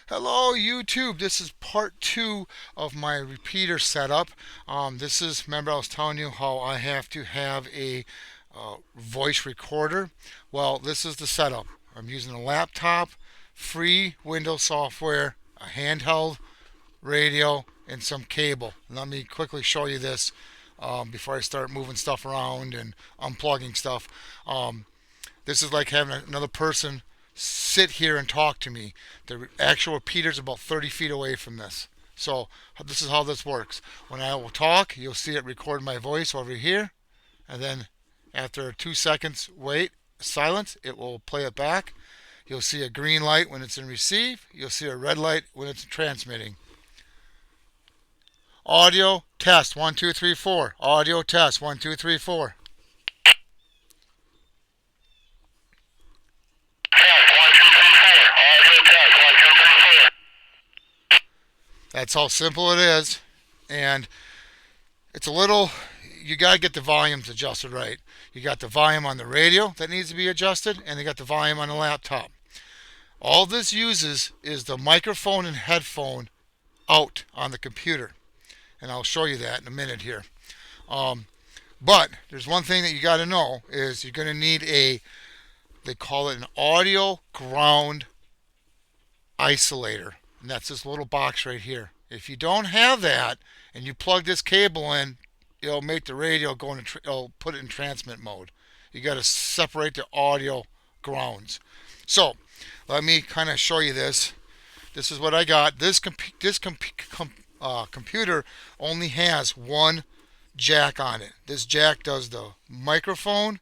Hello YouTube, this is part 2 of my repeater setup. Remember I was telling you how I have to have a voice recorder. Well, this is the setup. I'm using a laptop, free Windows software, a handheld radio, and some cable. Let me quickly show you this before I start moving stuff around and unplugging stuff. This is like having another person sit here and talk to me. The actual repeater is about 30 feet away from this. So this is how this works. When I will talk, you'll see it record my voice over here, and then after 2 seconds silence, it will play it back. You'll see a green light when it's in receive. You'll see a red light when it's transmitting. Audio test 1 2 3 4. Audio test 1 2 3 4. That's how simple it is, and it's you got to get the volumes adjusted right. You got the volume on the radio that needs to be adjusted, and you got the volume on the laptop. All this uses is the microphone and headphone out on the computer, and I'll show you that in a minute here. But there's one thing that you got to know is you're going to need they call it an audio ground isolator. And that's this little box right here. If you don't have that and you plug this cable in, it'll make the radio it'll put it in transmit mode. You got to separate the audio grounds. So let me kind of show you this. This is what I got. This computer only has one jack on it. This jack does the microphone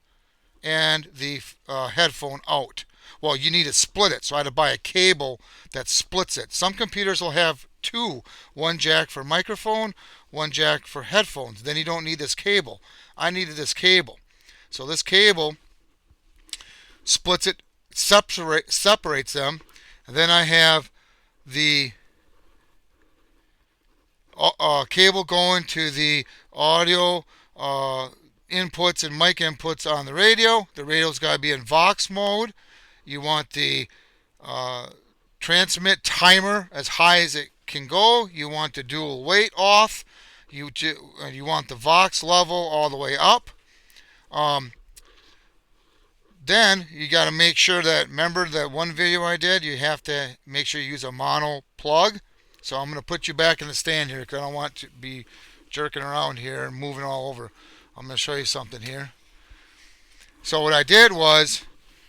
and the headphone out. Well, you need to split it, so I had to buy a cable that splits it. Some computers will have two, one jack for microphone, one jack for headphones. Then you don't need this cable. I needed this cable. So this cable splits it, separates them, and then I have the cable going to the audio inputs and mic inputs on the radio. The radio's got to be in Vox mode. You want the transmit timer as high as it can go. You want the dual weight off. You want the Vox level all the way up. Then you got to make sure that, remember that one video I did, you have to make sure you use a mono plug. So I'm going to put you back in the stand here because I don't want to be jerking around here and moving all over. I'm going to show you something here. So what I did was,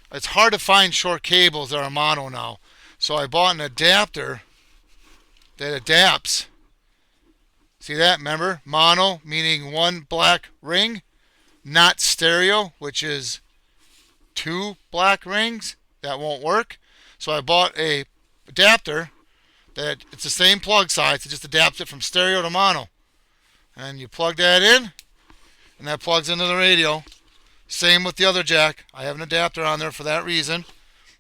it's hard to find short cables that are mono now. So I bought an adapter that adapts. See that? Remember? Mono, meaning one black ring, not stereo, which is two black rings. That won't work. So I bought a adapter that it's the same plug size. It just adapts it from stereo to mono. And you plug that in, and that plugs into the radio. Same with the other jack. I have an adapter on there for that reason.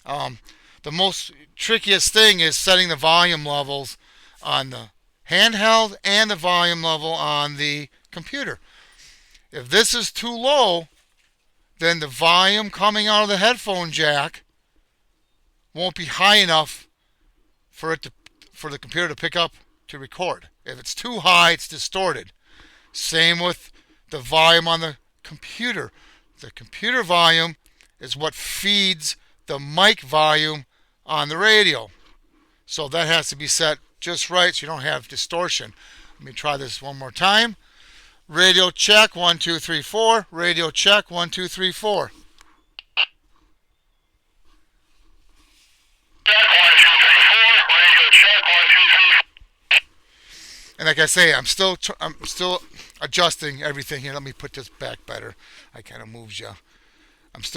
The most trickiest thing is setting the volume levels on the handheld and the volume level on the computer. If this is too low, then the volume coming out of the headphone jack won't be high enough for the computer to pick up to record. If it's too high, it's distorted. Same with the volume on the computer. The computer volume is what feeds the mic volume on the radio. So that has to be set just right so you don't have distortion. Let me try this one more time. Radio check 1 2 3 4. Radio check 1 2 3 4. And like I say, I'm still adjusting everything here. Let me put this back better. I kind of moved you. I'm still